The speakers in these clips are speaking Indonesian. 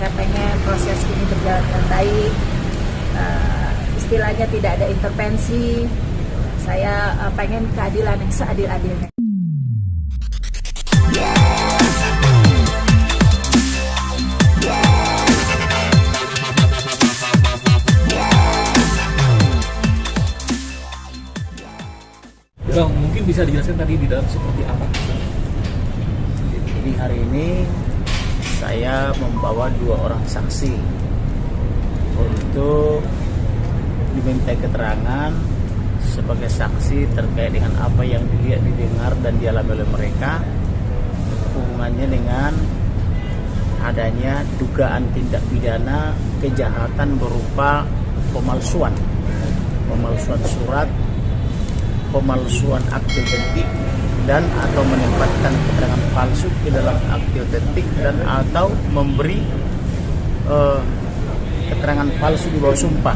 Saya pengen proses ini berjalan dengan baik, istilahnya tidak ada intervensi. Saya pengen keadilan yang seadil-adilnya. Bang, mungkin bisa dijelaskan tadi di dalam seperti apa? Jadi hari ini saya membawa 2 orang saksi untuk dimintai keterangan sebagai saksi terkait dengan apa yang dilihat, didengar, dan dialami oleh mereka, hubungannya dengan adanya dugaan tindak pidana kejahatan berupa pemalsuan surat, pemalsuan akte autentik, dan atau menempatkan keterangan palsu ke dalam akte autentik, dan atau memberi keterangan palsu di bawah sumpah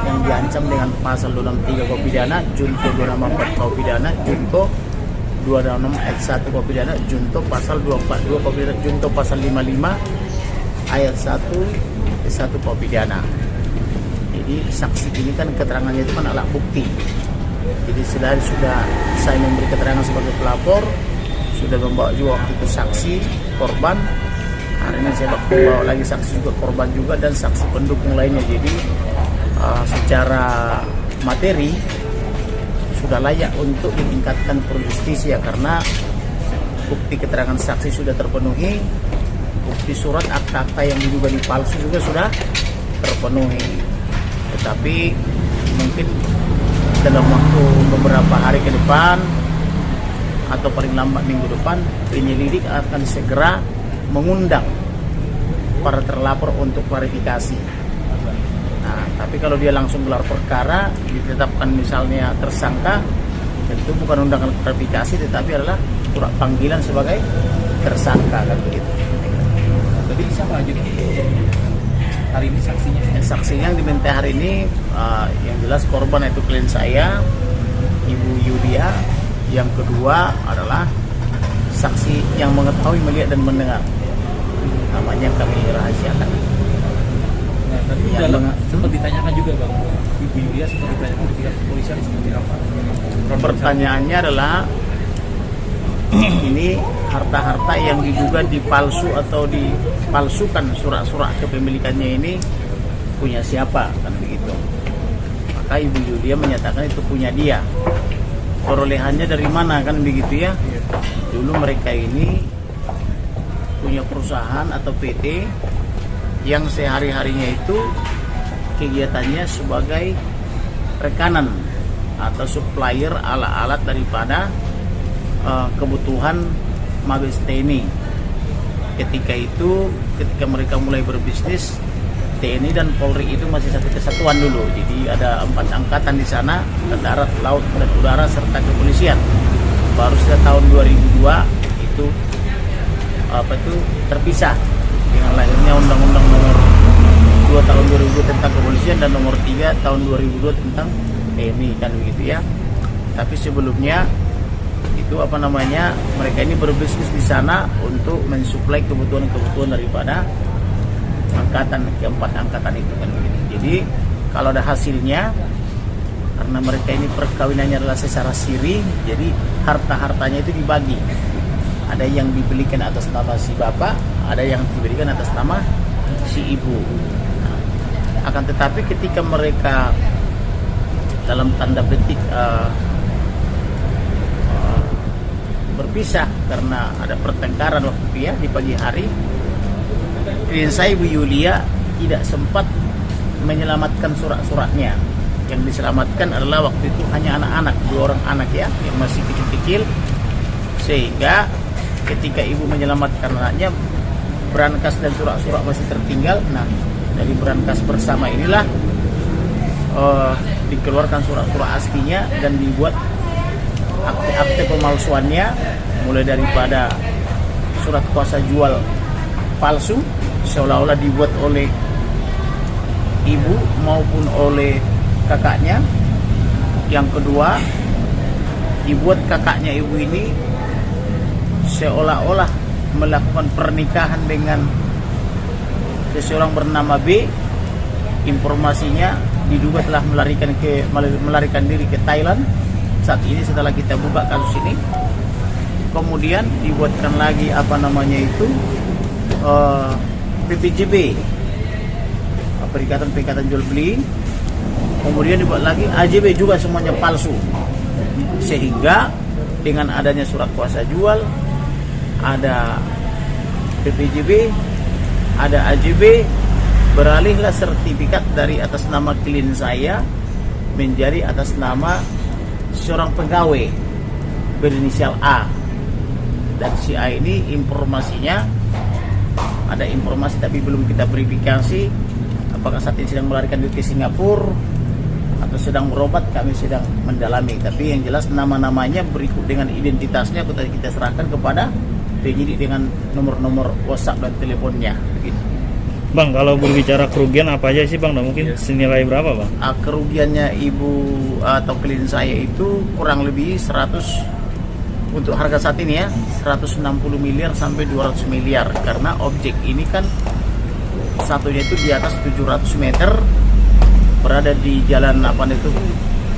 yang diancam dengan pasal 263 KUH pidana, junto 264 KUH pidana, junto 266 ayat 1 KUH pidana, junto pasal 242 KUH pidana, junto pasal 55 ayat 1 KUH pidana. Jadi saksi ini kan keterangannya itu kan alat bukti. Jadi sudah saya memberi keterangan sebagai pelapor, sudah membawa juga waktu itu saksi korban. Hari ini saya membawa lagi saksi juga korban juga dan saksi pendukung lainnya. Jadi secara materi sudah layak untuk ditingkatkan pro justisia karena bukti keterangan saksi sudah terpenuhi, bukti surat akta-akta yang diduga dipalsu juga sudah terpenuhi. Tetapi mungkin dalam waktu beberapa hari ke depan atau paling lambat minggu depan, penyelidik akan segera mengundang para terlapor untuk klarifikasi. Nah, tapi kalau dia langsung gelar perkara, ditetapkan misalnya tersangka, tentu bukan undangan klarifikasi, tetapi adalah surat panggilan sebagai tersangka kan begitu. Jadi siapa aja hari ini saksinya? Saksinya yang diminta hari ini yang jelas korban itu klien saya, Ibu Yulia. Yang kedua adalah saksi yang mengetahui, melihat, dan mendengar. Namanya kami rahasiakan. Nah, tadi sempat ditanyakan juga Bang, Ibu Yulia sempat ditanyakan di pihak kepolisian seperti apa? Pertanyaannya adalah ini harta-harta yang diduga dipalsu atau dipalsukan surat-surat kepemilikannya ini punya siapa, kan begitu. Maka Ibu Yulia menyatakan itu punya dia. Perolehannya dari mana, kan begitu ya. Dulu mereka ini punya perusahaan atau PT yang sehari-harinya itu kegiatannya sebagai rekanan atau supplier alat-alat daripada kebutuhan Mabes TNI. Ketika mereka mulai berbisnis, TNI dan Polri itu masih satu kesatuan dulu. Jadi ada 4 angkatan di sana, darat, laut, dan udara, serta kepolisian. Baru sejak tahun 2002 itu terpisah dengan lahirnya Undang-Undang Nomor 2 tahun 2002 tentang kepolisian dan Nomor 3 tahun 2002 tentang TNI, kan begitu ya. Tapi sebelumnya itu mereka ini berbisnis di sana untuk mensuplai kebutuhan daripada keempat angkatan itu, kan begitu. Jadi kalau ada hasilnya, karena mereka ini perkawinannya adalah secara siri, jadi harta-hartanya itu dibagi. Ada yang dibelikan atas nama si bapak, ada yang diberikan atas nama si ibu. Nah, akan tetapi ketika mereka dalam tanda petik berpisah karena ada pertengkaran waktu ya di pagi hari, klien saya Ibu Yulia tidak sempat menyelamatkan surat-suratnya. Yang diselamatkan adalah waktu itu hanya anak-anak, 2 orang anak ya, yang masih kecil-kecil, sehingga ketika ibu menyelamatkan anaknya, brankas dan surat-surat masih tertinggal. Nah, dari brankas bersama inilah dikeluarkan surat-surat aslinya dan dibuat akte-akte pemalsuannya, mulai daripada surat kuasa jual palsu seolah-olah dibuat oleh ibu maupun oleh kakaknya. Yang kedua, dibuat kakaknya ibu ini seolah-olah melakukan pernikahan dengan seseorang bernama B, informasinya diduga telah melarikan diri ke Thailand. Saat ini setelah kita buka kasus ini, kemudian dibuatkan lagi PPJB, Perikatan Jual Beli, kemudian dibuat lagi AJB, juga semuanya palsu. Sehingga dengan adanya surat kuasa jual, ada PPJB, ada AJB, beralihlah sertifikat dari atas nama klien saya menjadi atas nama seorang pegawai berinisial A. Dan si A ini informasinya, ada informasi tapi belum kita verifikasi apakah saat ini sedang melarikan diri ke Singapura atau sedang berobat, kami sedang mendalami. Tapi yang jelas nama-namanya berikut dengan identitasnya kita serahkan kepada penyidik dengan nomor-nomor WhatsApp dan teleponnya. Begitu. Bang, kalau berbicara kerugian apa aja sih Bang? Dan mungkin senilai berapa Bang? Kerugiannya ibu atau klien saya itu kurang lebih 100, untuk harga saat ini ya, 160 miliar sampai 200 miliar. Karena objek ini kan satunya itu di atas 700 meter, berada di jalan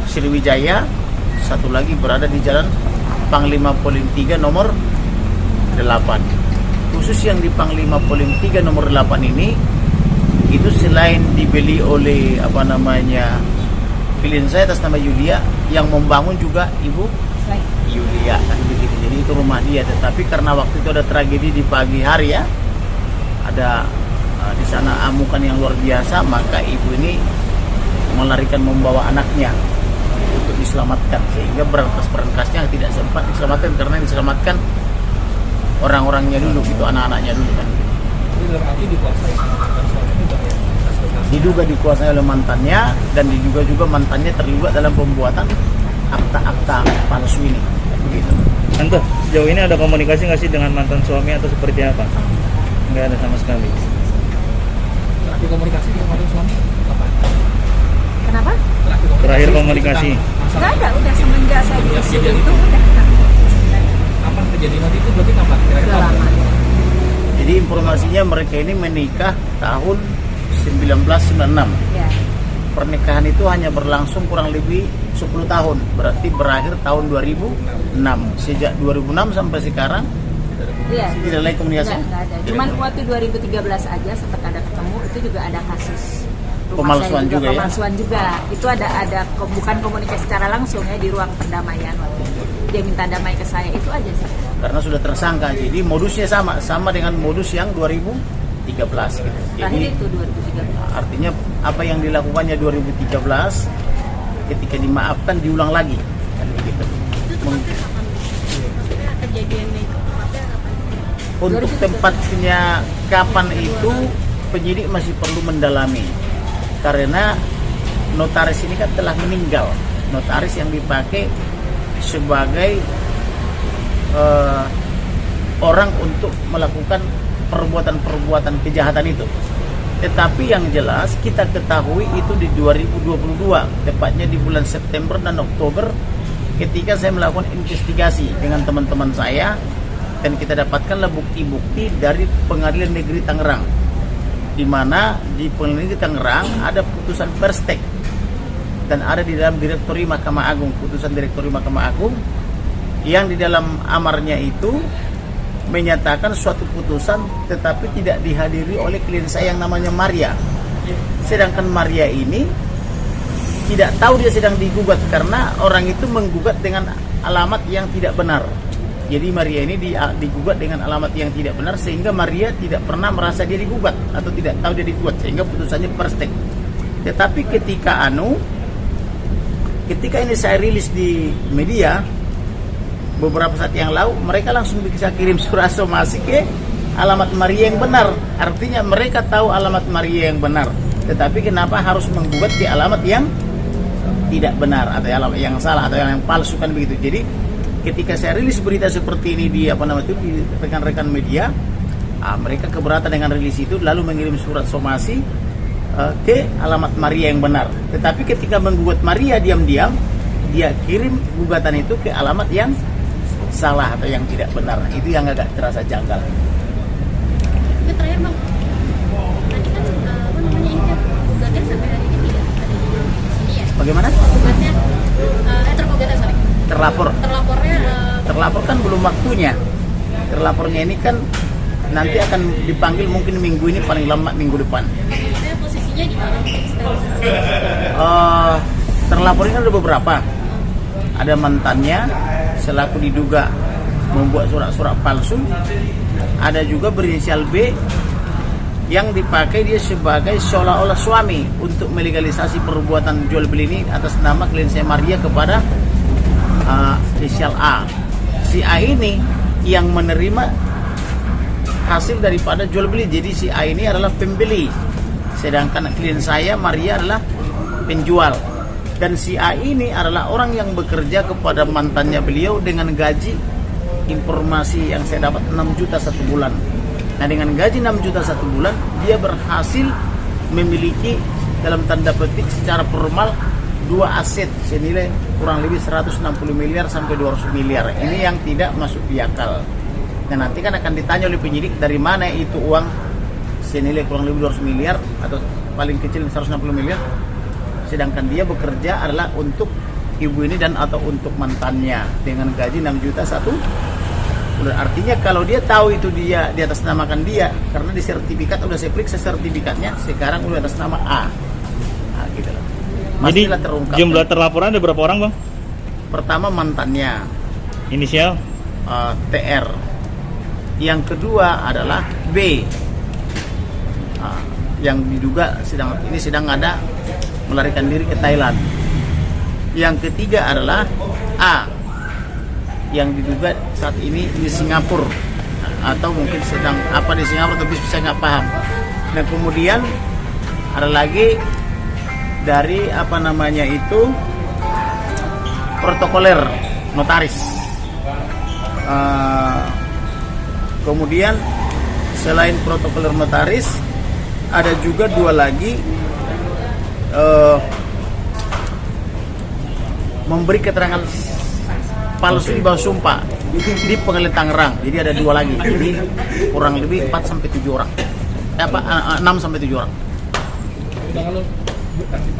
Sriwijaya, satu lagi berada di jalan Panglima Polim 3 nomor 8. Khusus yang di Panglima Polim 3 nomor 8 ini, itu selain dibeli oleh klien saya atas nama Yulia, yang membangun juga ibu Yulia kan begitu. Jadi itu rumah dia, tetapi karena waktu itu ada tragedi di pagi hari ya, ada di sana amukan yang luar biasa, maka ibu ini membawa anaknya untuk diselamatkan, sehingga berangkas-berangkasnya tidak sempat diselamatkan karena diselamatkan orang-orangnya dulu, gitu, anak-anaknya dulu kan. Jadi dalam arti dikuasai sama mantan suami juga ya? Diduga dikuasai oleh mantannya, dan diduga juga mantannya terlibat dalam pembuatan akta-akta palsu ini. Begitu. Tante, sejauh ini ada komunikasi nggak sih dengan mantan suami atau seperti apa? Nggak ada sama sekali. Terakhir komunikasi dengan mantan suami kapan? Kenapa? Terakhir komunikasi. Nggak ada, udah semenjak saya diusir kejadian itu itu. udah. Kapan kejadian waktu itu, berarti kapan? Kira-kira Udah kapan? lama. Jadi informasinya mereka ini menikah tahun 1996. Ya. Pernikahan itu hanya berlangsung kurang lebih 10 tahun, berarti berakhir tahun 2006. Sejak 2006 sampai sekarang Iya. tidak lagi komunikasi. Nggak ada. Cuman waktu 2013 aja sempat ada ketemu, itu juga ada kasus rumah Pemalsuan saya juga ya? pemalsuan juga. Itu ada bukan komunikasi secara langsung ya, di ruang perdamaian waktu itu. Dia minta damai ke saya, itu aja sih. Karena sudah tersangka, jadi modusnya sama dengan modus yang 2013 gitu. Terakhir Jadi itu 2013. artinya apa yang dilakukannya 2013 ketika dimaafkan diulang lagi kan begitu. Untuk tempatnya kapan itu penyidik masih perlu mendalami, karena notaris ini kan telah meninggal. Notaris yang dipakai sebagai orang untuk melakukan perbuatan-perbuatan kejahatan itu. Tetapi yang jelas kita ketahui itu di 2022, tepatnya di bulan September dan Oktober, ketika saya melakukan investigasi dengan teman-teman saya, dan kita dapatkanlah bukti-bukti dari Pengadilan Negeri Tangerang, di mana di Pengadilan Negeri Tangerang ada putusan Perstek dan ada di dalam Direktori Mahkamah Agung, putusan Direktori Mahkamah Agung yang di dalam amarnya itu menyatakan suatu putusan tetapi tidak dihadiri oleh klien saya yang namanya Maria. Sedangkan Maria ini tidak tahu dia sedang digugat karena orang itu menggugat dengan alamat yang tidak benar. Jadi Maria ini digugat dengan alamat yang tidak benar, sehingga Maria tidak pernah merasa dia digugat atau tidak tahu dia digugat, sehingga putusannya Perstek. Tetapi ketika ini saya rilis di media beberapa saat yang lalu, mereka langsung bisa kirim surat somasi ke alamat Maria yang benar. Artinya mereka tahu alamat Maria yang benar, tetapi kenapa harus menggugat di alamat yang tidak benar atau alamat yang salah atau yang palsu kan begitu. Jadi ketika saya rilis berita seperti ini di di rekan-rekan media, mereka keberatan dengan rilis itu, lalu mengirim surat somasi ke alamat Maria yang benar. Tetapi ketika menggugat Maria, diam-diam dia kirim gugatan itu ke alamat yang salah atau yang tidak benar. Itu yang agak terasa janggal. Terakhir Bang, tadi kan Bagaimana? Gugatnya tergugatnya sorry. Terlapor kan belum waktunya. Terlapornya ini kan nanti akan dipanggil mungkin minggu ini, paling lambat minggu depan. Maksudnya posisinya di mana sekarang? Terlapor ini ada beberapa. Ada mantannya selaku diduga membuat surat-surat palsu. Ada juga berinisial B yang dipakai dia sebagai seolah-olah suami untuk melegalisasi perbuatan jual beli ini atas nama klien saya Maria kepada inisial A. Si A ini yang menerima hasil daripada jual beli. Jadi si A ini adalah pembeli, sedangkan klien saya Maria adalah penjual. Dan si A ini adalah orang yang bekerja kepada mantannya beliau dengan gaji, informasi yang saya dapat 6 juta satu bulan. Nah, dengan gaji 6 juta satu bulan, dia berhasil memiliki dalam tanda petik secara formal 2 aset senilai kurang lebih 160 miliar sampai 200 miliar. Ini yang tidak masuk di akal. Nah, nanti kan akan ditanya oleh penyidik dari mana itu uang senilai kurang lebih 200 miliar atau paling kecil 160 miliar. Sedangkan dia bekerja adalah untuk ibu ini dan atau untuk mantannya dengan gaji 6 juta satu bulan. Artinya kalau dia tahu itu dia di atas namakan dia, karena di sertifikat udah saya periksa sertifikatnya, sekarang udah atas nama A. Nah, gitu lah. Jadi terungkap. jumlah terlaporan ada berapa orang, Bang? Pertama mantannya, Inisial? TR. Yang kedua adalah B. Yang diduga sedang ada melarikan diri ke Thailand. Yang ketiga adalah A, yang diduga saat ini di Singapura, atau mungkin sedang apa di Singapura tapi saya nggak paham. Dan kemudian ada lagi dari protokoler notaris. Kemudian selain protokoler notaris ada juga 2 lagi memberi keterangan palsu di bawah sumpah di Pengadilan Tangerang. Jadi ada 2 lagi. Jadi kurang lebih 4 sampai 7 orang. 6 sampai 7 orang. Udah, kalau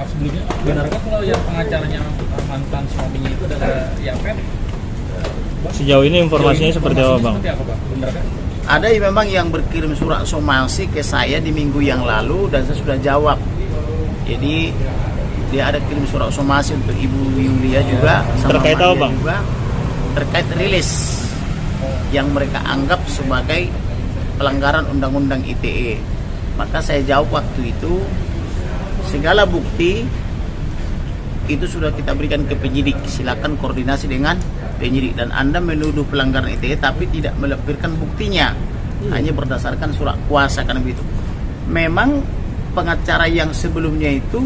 sebelumnya benarkah kalau yang pengacaranya mantan suaminya itu adalah Yapet? Sejauh ini informasinya seperti apa, Bang? Seperti apa, Bang? Benarkah? Ada memang yang berkirim surat somasi ke saya di minggu yang lalu dan saya sudah jawab. Jadi dia ada kirim surat somasi untuk Ibu Yulia juga. Terkait apa, Bang? Juga, terkait rilis yang mereka anggap sebagai pelanggaran Undang-Undang ITE. Maka saya jawab waktu itu, segala bukti itu sudah kita berikan ke penyidik. Silakan koordinasi dengan penyidik. Dan Anda menuduh pelanggaran ITE tapi tidak melampirkan buktinya, hanya berdasarkan surat kuasa, kan begitu. Memang pengacara yang sebelumnya itu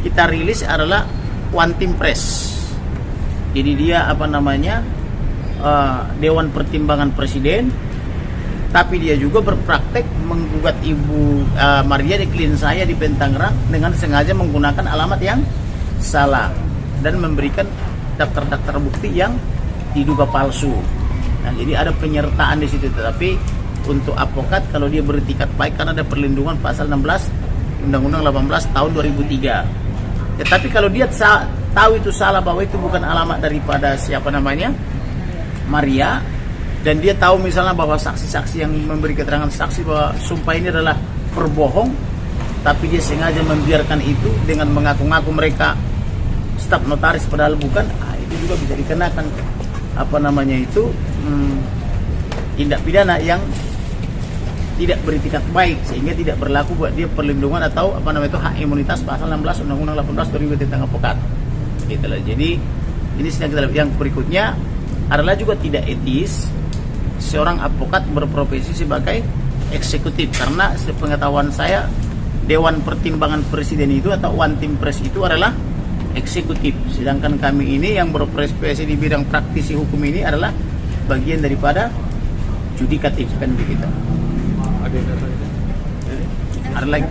kita rilis adalah One Team Press. Jadi dia Dewan Pertimbangan Presiden, tapi dia juga berpraktek menggugat Ibu Maria di klien saya di Tangerang dengan sengaja menggunakan alamat yang salah dan memberikan daftar-daftar bukti yang diduga palsu. Nah, jadi ada penyertaan di situ. Tetapi untuk advokat kalau dia beretikat baik, karena ada perlindungan pasal 16 Undang-Undang 18 tahun 2003. Tetapi kalau dia tahu itu salah, bahwa itu bukan alamat daripada Maria, dan dia tahu misalnya bahwa saksi-saksi yang memberi keterangan saksi bahwa sumpah ini adalah berbohong, tapi dia sengaja membiarkan itu dengan mengaku-ngaku mereka staf notaris padahal bukan, itu juga bisa dikenakan tindak pidana yang tidak beretikat baik, sehingga tidak berlaku buat dia perlindungan atau hak imunitas pasal 16 Undang-Undang 18 2000 tentang advokat. Itulah. Jadi ini sedang kita lihat. Yang berikutnya adalah juga tidak etis seorang advokat berprofesi sebagai eksekutif, karena sepengetahuan saya Dewan Pertimbangan Presiden itu atau One Team Press itu adalah eksekutif, sedangkan kami ini yang berprofesi di bidang praktisi hukum ini adalah bagian daripada judikatif, kan begitu.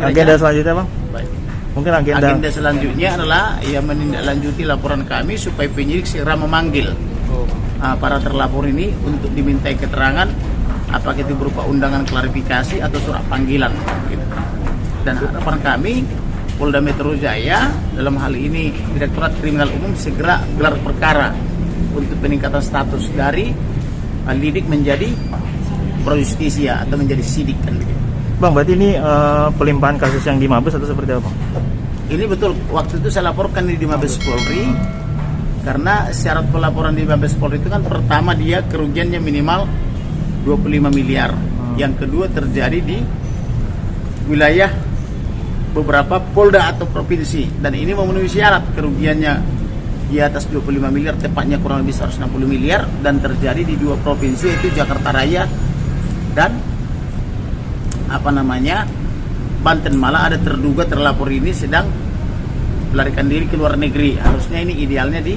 Agenda selanjutnya, Bang? Baik. Mungkin agenda selanjutnya adalah menindaklanjuti laporan kami supaya penyidik segera memanggil para terlapor ini untuk dimintai keterangan, apakah itu berupa undangan klarifikasi atau surat panggilan gitu. Dan harapan kami Polda Metro Jaya dalam hal ini Direktorat Kriminal Umum segera gelar perkara untuk peningkatan status dari lidik menjadi pro justisia atau menjadi sidik kan begitu. Bang, berarti ini pelimpahan kasus yang di Mabes atau seperti apa? Ini betul, waktu itu saya laporkan di Mabes Polri karena syarat pelaporan di Mabes Polri itu kan pertama dia kerugiannya minimal 25 miliar. Yang kedua terjadi di wilayah beberapa polda atau provinsi dan ini memenuhi syarat kerugiannya di atas 25 miliar, tepatnya kurang lebih 160 miliar dan terjadi di 2 provinsi yaitu Jakarta Raya dan Banten. Malah ada terduga terlapor ini sedang melarikan diri ke luar negeri. Harusnya ini idealnya di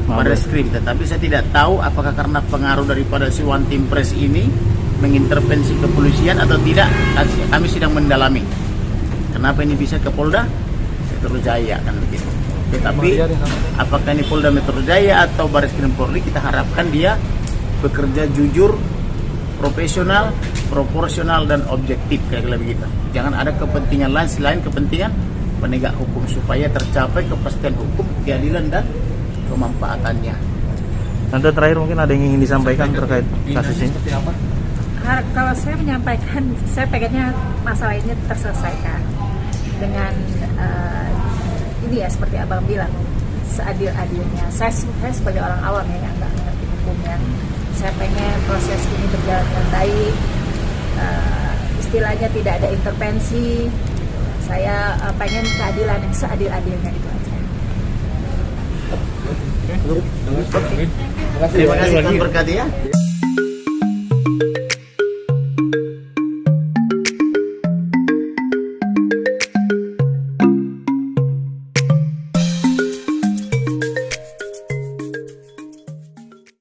Barreskrim, tetapi saya tidak tahu apakah karena pengaruh daripada si One Team Press ini mengintervensi kepolisian atau tidak. Kami sedang mendalami kenapa ini bisa ke Polda Metro Jaya kan begitu. Tetapi apakah ini Polda Metro Jaya atau Barreskrim Polri, kita harapkan dia bekerja jujur, profesional, proporsional dan objektif kayak begitu. Jangan ada kepentingan lain selain kepentingan penegak hukum supaya tercapai kepastian hukum, keadilan dan kemanfaatannya. Tante, terakhir mungkin ada yang ingin disampaikan terkait kasus ini? Seperti apa? Kalau saya menyampaikan, saya pengennya masalah ini terselesaikan dengan ini ya seperti abang bilang, seadil-adilnya. Saya sebagai orang awam ya yang nggak mengerti hukumnya, saya pengen proses ini berjalan dengan baik, istilahnya tidak ada intervensi. Saya pengen keadilan yang seadil-adilnya itu aja. Terima kasih Tuhan berkati ya.